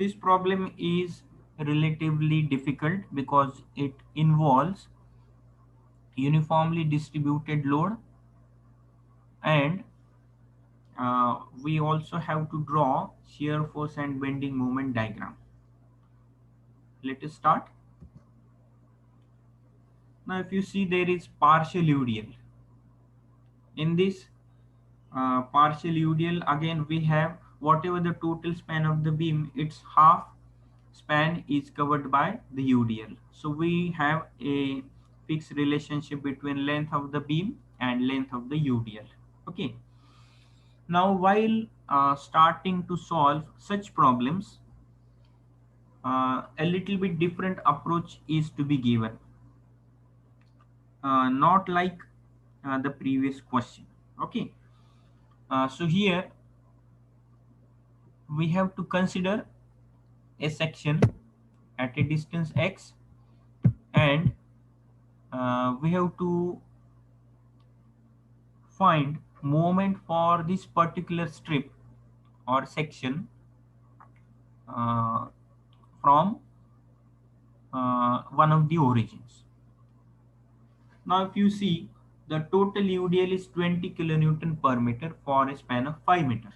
this problem is relatively difficult because it involves uniformly distributed load, and we also have to draw shear force and bending moment diagram. Let us start. Now if you see, there is partial UDL. In this partial UDL, again we have whatever the total span of the beam, its half span is covered by the UDL. So we have a fixed relationship between length of the beam and length of the UDL. Okay. Now while starting to solve such problems, a little bit different approach is to be given, not like the previous question. Okay. So here we have to consider a section at a distance x, and we have to find moment for this particular strip or section uh, from one of the origins. Now if you see, the total UDL is 20 kilonewton per meter for a span of 5 meter.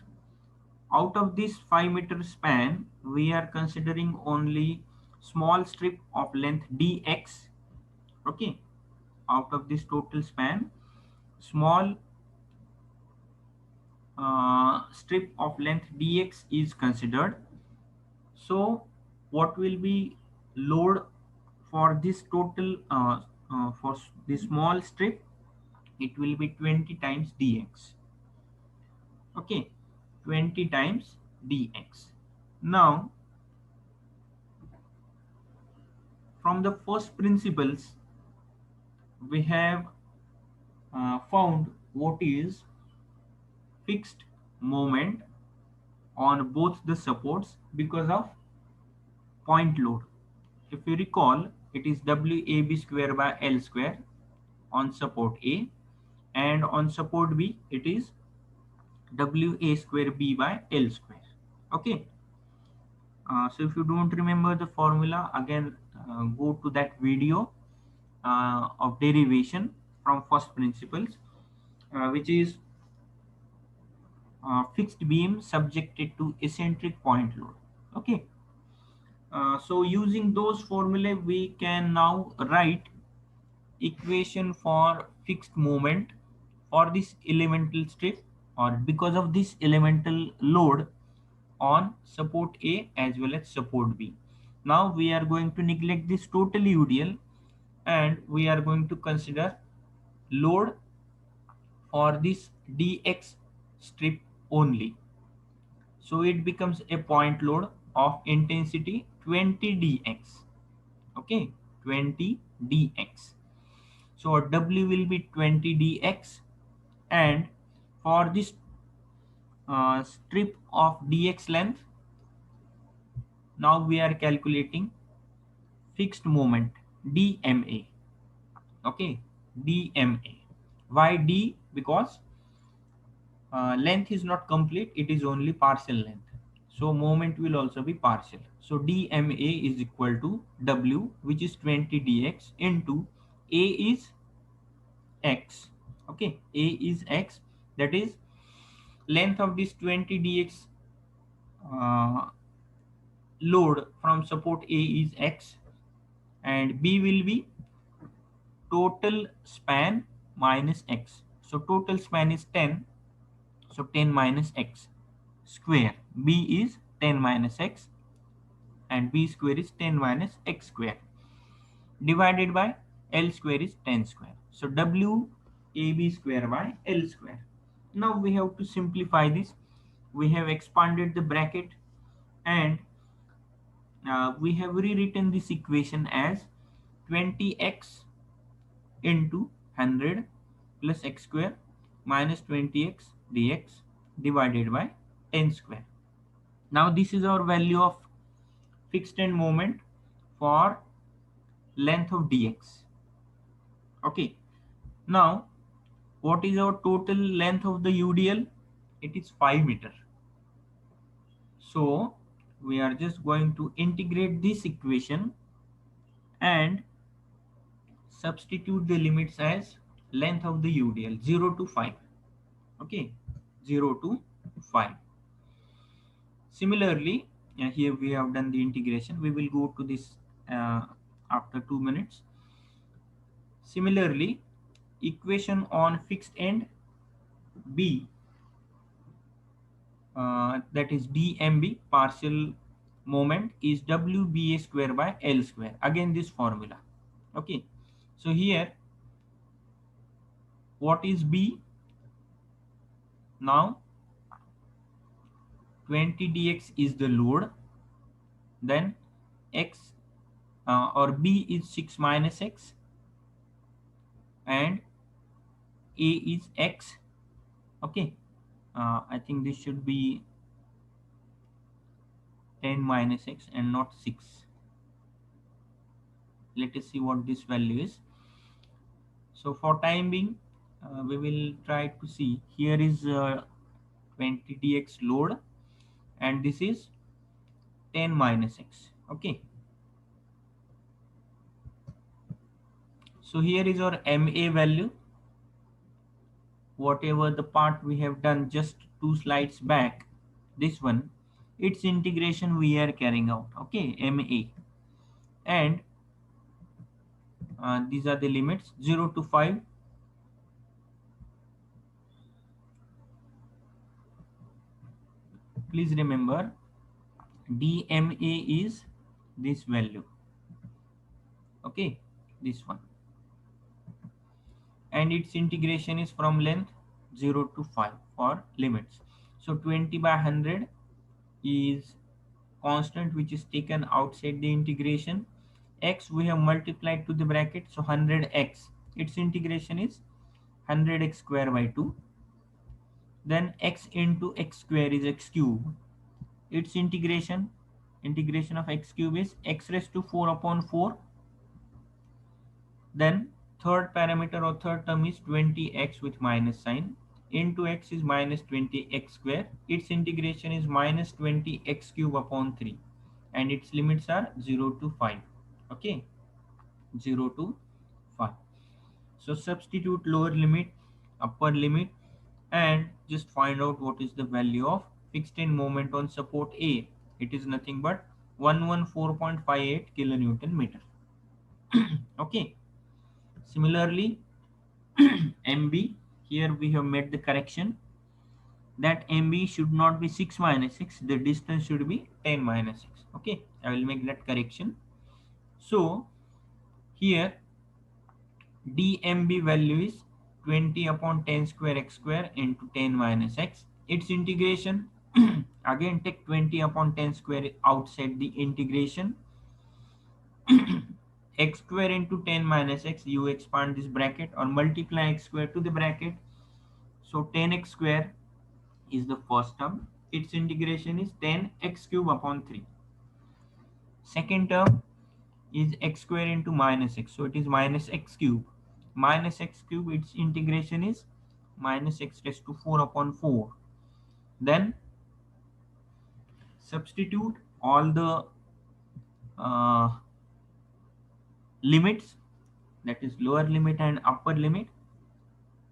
Out of this 5-meter span, we are considering only small strip of length dx. Okay, out of this total span, small strip of length dx is considered. So what will be load for this total for this small strip? It will be 20 times dx. Okay, 20 times dx. Now from the first principles, we have found what is fixed moment on both the supports because of point load. If you recall, it is WAB square by L square on support A, and on support B it is WA square B by L square. Okay. So if you don't remember the formula, again go to that video of derivation from first principles, which is fixed beam subjected to eccentric point load. Okay. So using those formulae, we can now write equation for fixed moment for this elemental strip, or because of this elemental load on support A as well as support B. Now we are going to neglect this total UDL, and we are going to consider load for this dx strip only. So it becomes a point load of intensity 20 dx. Okay, 20 dx. So W will be 20 dx, and for this strip of dx length, now we are calculating fixed moment dma. Okay, dma. Why d? Because length is not complete, it is only partial length. So moment will also be partial. So dma is equal to W, which is 20 dx, into A is x. Okay, A is x, that is length of this 20 dx uh, load from support A is x, and B will be total span minus x. So total span is 10, so 10 minus x square. B is 10 minus x, and B square is 10 minus x square, divided by L square is 10 square. So W AB square by L square. Now we have to simplify this. We have expanded the bracket, and we have rewritten this equation as 20x into 100 plus x square minus 20x dx divided by 10 square. Now this is our value of fixed end moment for length of dx. Okay. Now what is our total length of the UDL? It is 5 meter. So we are just going to integrate this equation and substitute the limits as length of the UDL 0 to 5. Okay, 0 to 5. Similarly, here we have done the integration. We will go to this after 2 minutes. Similarly, equation on fixed end B, that is dmb, partial moment, is WBA square by L square. Again this formula. Okay, so here what is B? Now 20 dx is the load, then x or B is 6 minus x, and A is x. Okay, I think this should be 10 minus x and not 6. Let us see what this value is. So for time being, we will try to see. Here is 20 dx load, and this is 10 minus x. Okay, so here is our MA value, whatever the part we have done just 2 slides back. This one, its integration we are carrying out. Okay, MA, and these are the limits 0 to 5. Please remember, DMA is this value. Okay, this one, and its integration is from length 0 to 5 for limits. So 20 by 100 is constant which is taken outside the integration. X we have multiplied to the bracket, so 100x, its integration is 100x square by 2. Then x into x square is x cube, its integration of x cube is x raised to 4 upon 4. Then third parameter or third term is 20x with minus sign, into x is minus 20x square, its integration is minus 20x cube upon 3, and its limits are 0 to 5. Okay, 0 to 5. So substitute lower limit, upper limit, and just find out what is the value of fixed end moment on support A. It is nothing but 114.58 kilonewton meter. Okay, similarly MB, here we have made the correction that MB should not be 6 minus 6, the distance should be 10 minus 6. Okay, I will make that correction. So here DMB value is 20 upon 10 square x square into 10 minus x. Its integration, again take 20 upon 10 square outside the integration. X square into 10 minus x, you expand this bracket or multiply x square to the bracket. So 10x square is the first term. Its integration is 10x cube upon 3. Second term is x square into minus x. So it is minus x cube. Minus x cube, its integration is minus x raised to 4 upon 4. Then substitute all the limits, that is lower limit and upper limit,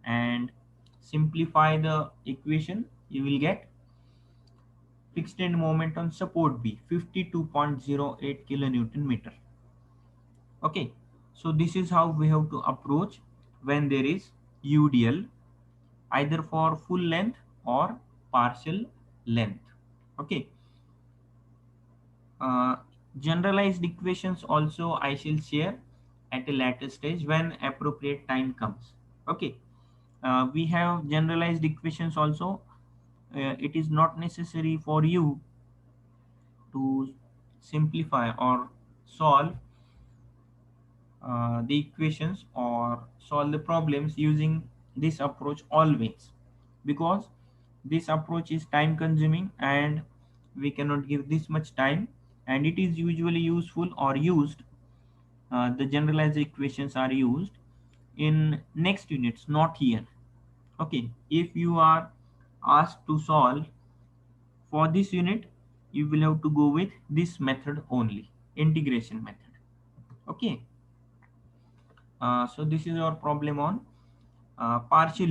and simplify the equation. You will get fixed end moment on support B 52.08 kilonewton meter. Okay, so this is how we have to approach when there is UDL, either for full length or partial length. Okay, uh, generalized equations also I shall share at a later stage when appropriate time comes. Okay, we have generalized equations also. It is not necessary for you to simplify or solve the equations or solve the problems using this approach always, because this approach is time consuming and we cannot give this much time, and it is usually useful or used, the generalized equations are used in next units, not here. Okay, if you are asked to solve for this unit, you will have to go with this method only, integration method. Okay. So this is our problem on partial